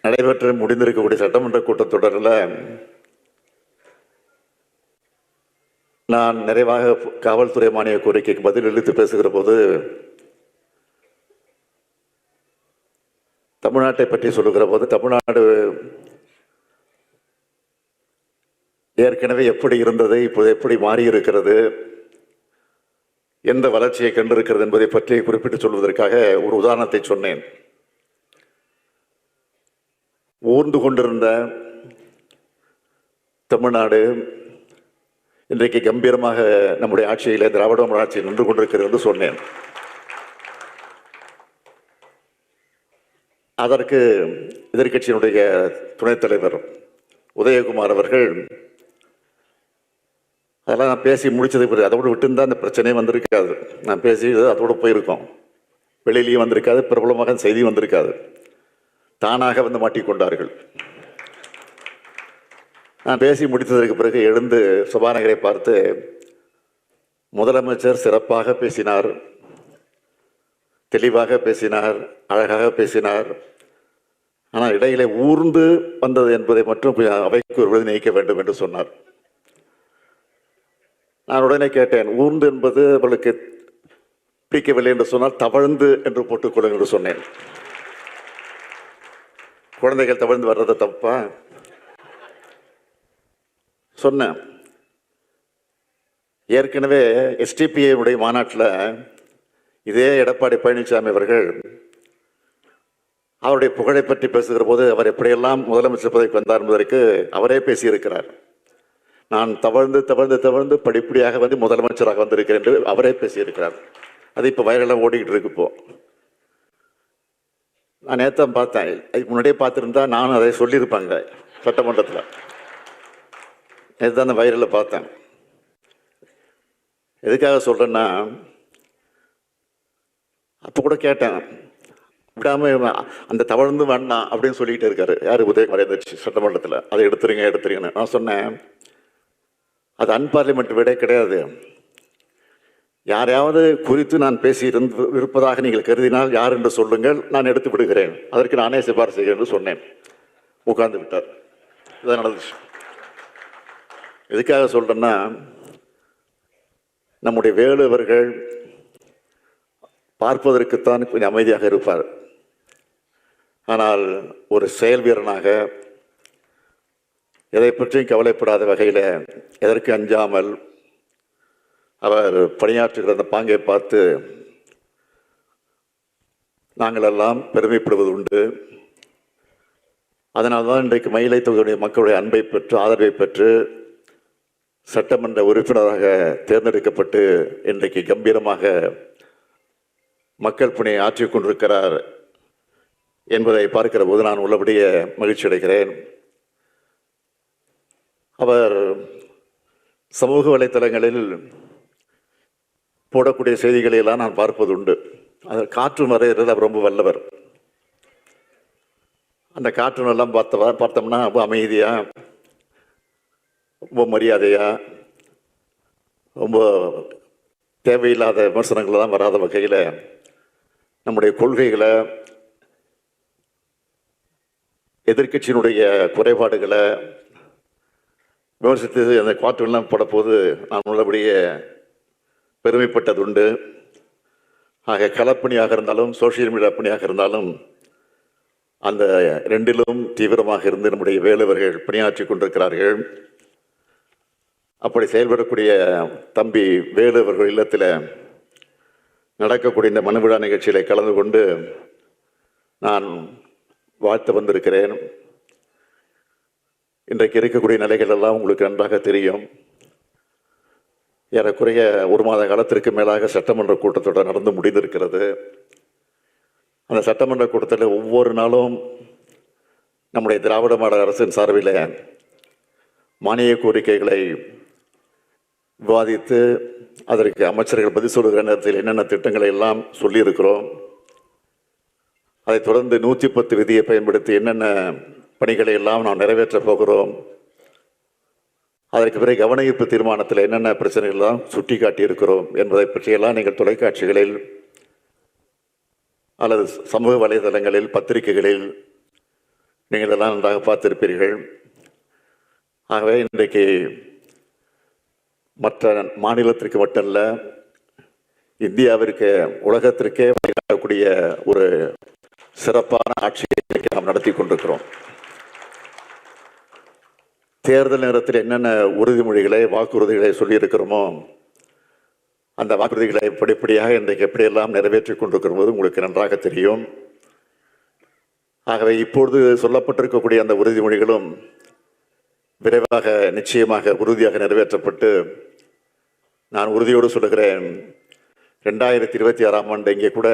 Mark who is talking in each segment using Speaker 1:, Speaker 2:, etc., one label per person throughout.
Speaker 1: நடைபெற்று முடிந்திருக்கக்கூடிய சட்டமன்ற கூட்டத்தொடரில் நான் நிறைவாக காவல்துறை மானிய கோரிக்கைக்கு பதில் அளித்து பேசுகிற போது தமிழ்நாட்டை பற்றி சொல்லுகிற போது தமிழ்நாடு ஏற்கனவே எப்படி இருந்தது, இப்போது எப்படி மாறி இருக்கிறது, எந்த வளர்ச்சியை கண்டிருக்கிறது என்பதை பற்றி குறிப்பிட்டு சொல்வதற்காக ஒரு உதாரணத்தை சொன்னேன். ஊர்ந்து கொண்டிருந்த தமிழ்நாடு இன்றைக்கு கம்பீரமாக நம்முடைய ஆட்சியில் திராவிட ஆட்சி நின்று கொண்டிருக்கிறது என்று சொன்னேன். அதற்கு எதிர்கட்சியினுடைய துணைத் தலைவர் உதயகுமார் அவர்கள், அதெல்லாம் நான் பேசி முடிச்சதுக்கு பிறகு அதோடு விட்டுருந்தா அந்த பிரச்சனையே வந்திருக்காது, நான் பேசி அதோடு போயிருக்கோம், வெளியிலையும் வந்திருக்காது, பிரபலமாக செய்தி வந்திருக்காது, தானாக வந்து மாட்டிக்கொண்டார்கள். நான் பேசி முடித்ததற்கு பிறகு எழுந்து சபாநாயகரை பார்த்து, முதலமைச்சர் சிறப்பாக பேசினார், தெளிவாக பேசினார், அழகாக பேசினார், ஆனால் இடையிலே ஊர்ந்து வந்தது என்பதை மட்டும் அவைக்கு ஒரு விருது நீக்க வேண்டும் என்று சொன்னார். நான் உடனே கேட்டேன், ஊர்ந்து என்பது அவளுக்கு பிடிக்கவில்லை என்று சொன்னால் தவழ்ந்து என்று போட்டுக்கொள்ளுங்கள் என்று சொன்னேன். குழந்தைகள் தவழ்ந்து வர்றது தப்பா சொன்னேன். ஏற்கனவே எஸ்டிபிஐ உடைய மாநாட்டில் இதே எடப்பாடி பழனிசாமி அவர்கள் அவருடைய புகழை பற்றி பேசுகிற போது அவர் எப்படியெல்லாம் முதலமைச்சர் பதவிக்கு வந்தார் என்பதற்கு அவரே பேசியிருக்கிறார். நான் தவழ்ந்து தவழ்ந்து தவழ்ந்து படிப்படியாக வந்து முதலமைச்சராக வந்திருக்கிறேன் என்று அவரே பேசியிருக்கிறார். அது இப்போ வைரலாக ஓடிக்கிட்டு இருக்கு. இப்போ நான் நேற்று பார்த்தேன், அதுக்கு முன்னாடியே பார்த்துருந்தா நானும் அதை சொல்லியிருப்பாங்க சட்டமன்றத்தில். நேற்று தான் அந்த வைரலில் பார்த்தேன். எதுக்காக சொல்கிறேன்னா, அப்போ கூட கேட்டேன், விடாமல் அந்த தவழ்ந்து வேண்டாம் அப்படின்னு சொல்லிக்கிட்டு இருக்காரு யார், உதயகுமார் இருந்துச்சு சட்டமன்றத்தில், அதை எடுத்துருங்கன்னு. நான் சொன்னேன், அது அன்பார்லிமெண்ட் விட கிடையாது. யாரையாவது குறித்து நான் பேசி இருப்பதாக நீங்கள் கருதினால் யார் என்று சொல்லுங்கள், நான் எடுத்து விடுகிறேன், அதற்கு நானே சிபாரிசு செய்கிறேன் என்று சொன்னேன். உட்கார்ந்து விட்டார். இதான் நடந்துச்சு. எதுக்காக சொல்றேன்னா, நம்முடைய வேலுவர்கள் பார்ப்பதற்குத்தான் கொஞ்சம் அமைதியாக இருப்பார், ஆனால் ஒரு செயல் வீரனாக எதை பற்றியும் கவலைப்படாத வகையில் எதற்கு அஞ்சாமல் அவர் பணியாற்றுகிற அந்த பாங்கை பார்த்து நாங்கள் எல்லாம் பெருமைப்படுவது உண்டு. அதனால்தான் இன்றைக்கு மயிலை தொகுதியுடைய மக்களுடைய அன்பை பெற்று ஆதரவை பெற்று சட்டமன்ற உறுப்பினராக தேர்ந்தெடுக்கப்பட்டு இன்றைக்கு கம்பீரமாக மக்கள் பணியை ஆற்றிக் கொண்டிருக்கிறார் என்பதை பார்க்கிற போது நான் உள்ளபடியே மகிழ்ச்சி அடைகிறேன். அவர் சமூக வலைத்தளங்களில் போடக்கூடிய செய்திகளை எல்லாம் நான் பார்ப்பது உண்டு. அது காற்று வரைகிறது அவர் ரொம்ப வல்லவர். அந்த காற்று எல்லாம் பார்த்தோம்னா ரொம்ப அமைதியாக, ரொம்ப மரியாதையாக, ரொம்ப தேவையில்லாத விமர்சனங்கள்லாம் வராத வகையில் நம்முடைய கொள்கைகளை, எதிர்கட்சியினுடைய குறைபாடுகளை விமர்சித்து அந்த காற்றெல்லாம் போடப்போது நான் உள்ளபடியே பெருமைப்பட்டது உண்டு. ஆக களப்பணியாக இருந்தாலும் சோசியல் மீடியா பணியாக இருந்தாலும் அந்த ரெண்டிலும் தீவிரமாக இருந்து நம்முடைய வேலுவர்கள் பணியாற்றி கொண்டிருக்கிறார்கள். அப்படி செயல்படக்கூடிய தம்பி வேலுவர்கள் இல்லத்தில் நடக்கக்கூடிய இந்த மனு விழா நிகழ்ச்சியில கலந்து கொண்டு நான் வாழ்த்து வந்திருக்கிறேன். இன்றைக்கு இருக்கக்கூடிய நிலைகள் எல்லாம் உங்களுக்கு நன்றாக தெரியும். ஏறக்குறைய ஒரு மாத காலத்திற்கு மேலாக சட்டமன்ற கூட்டத்தொடர் நடந்து முடிந்திருக்கிறது. அந்த சட்டமன்ற கூட்டத்தில் ஒவ்வொரு நாளும் நம்முடைய திராவிட மாடல் அரசின் சார்பில் மானிய கோரிக்கைகளை விவாதித்து அதற்கு அமைச்சர்கள் பதில் சொல்லுகிற நேரத்தில் என்னென்ன திட்டங்களை எல்லாம் சொல்லியிருக்கிறோம். அதைத் தொடர்ந்து 110 விதியை பயன்படுத்தி என்னென்ன பணிகளை எல்லாம் நாம் நிறைவேற்றப் போகிறோம். அதற்கு பிறகு கவன ஈர்ப்பு தீர்மானத்தில் என்னென்ன பிரச்சனைகள் எல்லாம் சுட்டி காட்டியிருக்கிறோம் என்பதை பற்றியெல்லாம் நீங்கள் தொலைக்காட்சிகளில் அல்லது சமூக வலைதளங்களில், பத்திரிகைகளில் நீங்கள் எல்லாம் நன்றாக பார்த்திருப்பீர்கள். ஆகவே இன்றைக்கு மற்ற மாநிலத்திற்கு மட்டுமல்ல, இந்தியாவிற்கு, உலகத்திற்கே வழிகாட்டக்கூடிய ஒரு சிறப்பான ஆட்சியை நாம் நடத்தி கொண்டிருக்கிறோம். தேர்தல் நேரத்தில் என்னென்ன உறுதிமொழிகளை, வாக்குறுதிகளை சொல்லியிருக்கிறோமோ, அந்த வாக்குறுதிகளை படிப்படியாக இன்றைக்கு எப்படியெல்லாம் நிறைவேற்றிக் கொண்டிருக்கிறது உங்களுக்கு நன்றாக தெரியும். ஆகவே இப்பொழுது சொல்லப்பட்டிருக்கக்கூடிய அந்த உறுதிமொழிகளும் விரைவாக, நிச்சயமாக, உறுதியாக நிறைவேற்றப்பட்டு, நான் உறுதியோடு சொல்லுகிறேன், 2026ஆம் ஆண்டு இங்கே கூட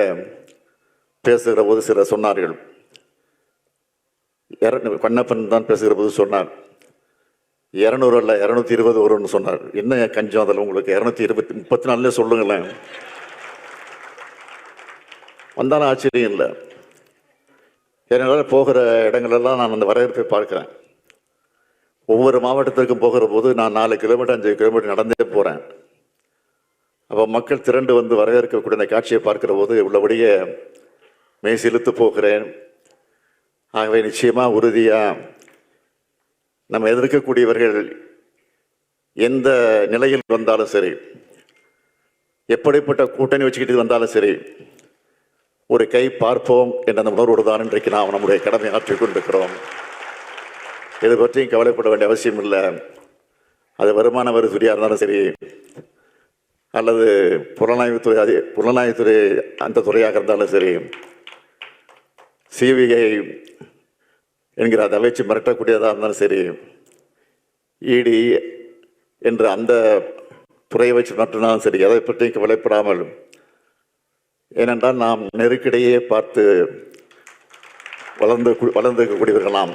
Speaker 1: பேசுகிற போது சிலர் சொன்னார்கள், கண்ணப்பன் தான் பேசுகிற போது சொன்னார், 200 அல்ல 220 வரும்னு சொன்னார். என்ன கஞ்சம் அதில் உங்களுக்கு? 234 சொல்லுங்களேன். வந்தாலும் ஆச்சரியம் இல்லை. என்னால் போகிற இடங்களெல்லாம் நான் அந்த வரவேற்பை பார்க்குறேன். ஒவ்வொரு மாவட்டத்திற்கும் போகிற போது நான் 4 கிலோமீட்டர் 5 கிலோமீட்டர் நடந்தே போகிறேன். அப்போ மக்கள் திரண்டு வந்து வரவேற்கக்கூடிய அந்த காட்சியை பார்க்கிற போது உள்ளபடியே மெய் சிலுத்து போகிறேன். ஆகவே நிச்சயமாக, உறுதியாக நம்ம எதிர்க்கக்கூடியவர்கள் எந்த நிலையில் வந்தாலும் சரி, எப்படிப்பட்ட கூட்டணி வச்சுக்கிட்டு வந்தாலும் சரி, ஒரு கை பார்ப்போம் என்ற அந்த உணர்வோடு தான் இன்றைக்கு நாம் நம்முடைய கடமை ஆற்றிக் கொண்டிருக்கிறோம். இதை பற்றியும் கவலைப்பட வேண்டிய அவசியம் இல்லை. அது வருமான வரி துறையாக இருந்தாலும் சரி, அல்லது புலனாய்வுத்துறை அந்த துறையாக இருந்தாலும் சரி, சிபிஐ என்கிற அதை வச்சு மிரட்டக்கூடியதாக இருந்தாலும் சரி, இடி என்ற அந்த துறையை வச்சு மிரட்டினாலும் சரி, எதை பற்றியும் கவலைப்படாமல், ஏனென்றால் நாம் நெருக்கடியே பார்த்து வளர்ந்திருக்கக்கூடியவர்கள் நாம்.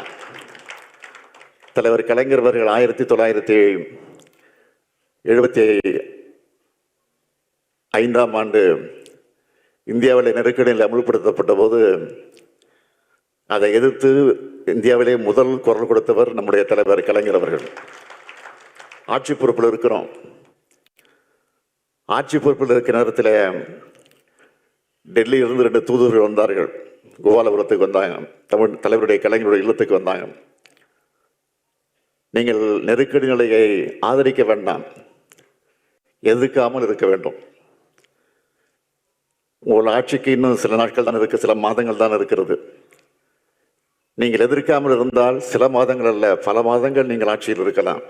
Speaker 1: தலைவர் கலைஞர் அவர்கள் 1975ஆம் ஆண்டு இந்தியாவில் நெருக்கடியில் அமுல்படுத்தப்பட்ட போது அதை எதிர்த்து இந்தியாவிலே முதல் குரல் கொடுத்தவர் நம்முடைய தலைவர் கலைஞர் அவர்கள். ஆட்சி பொறுப்பில் இருக்கிறோம். ஆட்சி பொறுப்பில் இருக்கிற நேரத்தில் டெல்லியிலிருந்து 2 தூதுவர்கள் வந்தார்கள். கோபாலபுரத்துக்கு வந்தாங்க, தமிழ் தலைவருடைய கலைஞருடைய இல்லத்துக்கு வந்தாங்க. நீங்கள் நெருக்கடி நிலையை ஆதரிக்க வேண்டாம், எதிர்க்காமல் இருக்க வேண்டும். உங்கள் ஆட்சிக்கு இன்னும் சில நாட்கள் தான் இருக்கு, சில மாதங்கள் தான் இருக்கிறது. நீங்கள் எதிர்க்காமல் இருந்தால் சில மாதங்கள் அல்ல, பல மாதங்கள் நீங்கள் ஆட்சியில் இருக்கலாம்.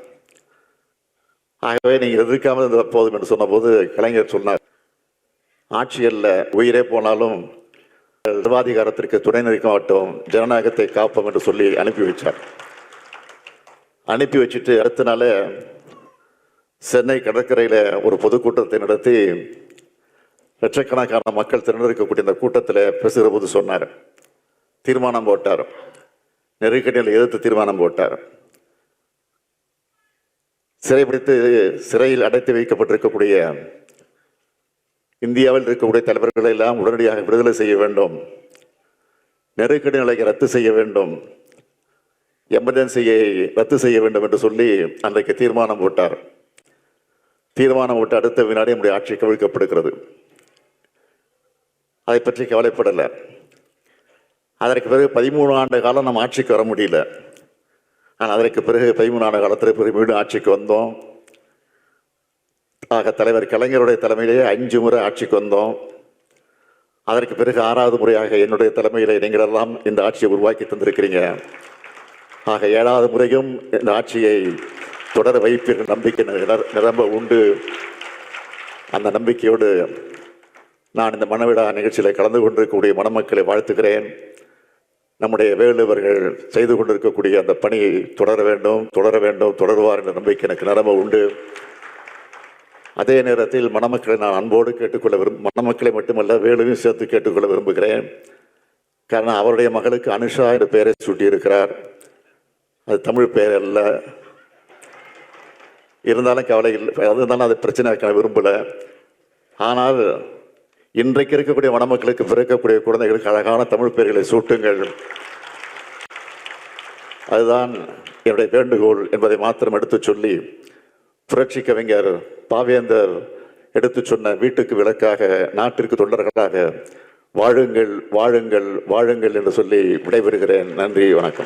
Speaker 1: ஆகவே நீங்கள் எதிர்க்காமல் இருந்தால் போதும் என்று சொன்னபோது கலைஞர் சொன்னார், ஆட்சி அல்ல, உயிரே போனாலும் சர்வாதிகாரத்திற்கு துணை நிற்க மாட்டோம், ஜனநாயகத்தை காப்போம் என்று சொல்லி அனுப்பி வச்சார். அனுப்பி வச்சுட்டு அடுத்த நாள் சென்னை கடற்கரையில் ஒரு பொதுக்கூட்டத்தை நடத்தி லட்சக்கணக்கான மக்கள் திரண்டிருக்கக்கூடிய இந்த கூட்டத்தில் பேசுகிற போது சொன்னார், தீர்மானம் போட்டார், நெருக்கடியில் எதிர்த்து தீர்மானம் போட்டார். சிறைப்பிடித்து சிறையில் அடைத்து வைக்கப்பட்டிருக்கக்கூடிய இந்தியாவில் இருக்கக்கூடிய தலைவர்களை எல்லாம் உடனடியாக விடுதலை செய்ய வேண்டும், நெருக்கடி நிலையை ரத்து செய்ய வேண்டும், எமர்ஜென்சியை ரத்து செய்ய வேண்டும் என்று சொல்லி அன்றைக்கு தீர்மானம் போட்டார். தீர்மானம் போட்டு அடுத்த வினாடி நம்முடைய ஆட்சி கவிழ்க்கப்படுகிறது. அதை பற்றி கவலைப்படலை. அதற்கு பிறகு 13 ஆண்டு காலம் நம்ம ஆட்சிக்கு வர முடியல. ஆனால் அதற்கு பிறகு 13 ஆண்டு காலத்தில் பிறகு மீண்டும் ஆட்சிக்கு வந்தோம். ஆக தலைவர் கலைஞருடைய தலைமையிலேயே 5 முறை ஆட்சிக்கு வந்தோம். அதற்கு பிறகு 6வது முறையாக என்னுடைய தலைமையிலே நீங்களெல்லாம் இந்த ஆட்சியை உருவாக்கி தந்திருக்கிறீங்க. ஆக 7வது முறையும் இந்த ஆட்சியை தொடர வைப்பீர்கள் நம்பிக்கை நிரம்ப உண்டு. அந்த நம்பிக்கையோடு நான் இந்த மணவிழா நிகழ்ச்சியில் கலந்து கொண்டிருக்கக்கூடிய மணமக்களை வாழ்த்துகிறேன். நம்முடைய வேலுவர்கள் செய்து கொண்டிருக்கக்கூடிய அந்த பணியை தொடர வேண்டும், தொடருவார் என்ற நம்பிக்கை எனக்கு நிரம்ப உண்டு. அதே நேரத்தில் மணமக்களை நான் அன்போடு கேட்டுக்கொள்ள மணமக்களை மட்டுமல்ல, வேலுவையும் சேர்த்து கேட்டுக்கொள்ள விரும்புகிறேன். காரணம், அவருடைய மகளுக்கு அனுஷா என்ற பெயரை சூட்டியிருக்கிறார். அது தமிழ் பெயர் அல்ல. இருந்தாலும் கவலை இல்லை, இருந்தாலும் அது பிரச்சனை விரும்பலை. ஆனால் இன்றைக்கு இருக்கக்கூடிய மணமக்களுக்கு பிறக்கக்கூடிய குழந்தைகளுக்கு அழகான தமிழ் பெயர்களை சூட்டுங்கள். அதுதான் என்னுடைய வேண்டுகோள் என்பதை மாத்திரம் எடுத்து சொல்லி, புரட்சி கவிஞர் பாவேந்தர் எடுத்து சொன்ன வீட்டுக்கு விளக்காக, நாட்டிற்கு தொண்டர்களாக வாழுங்கள் வாழுங்கள் வாழுங்கள் என்று சொல்லி விடைபெறுகிறேன். நன்றி, வணக்கம்.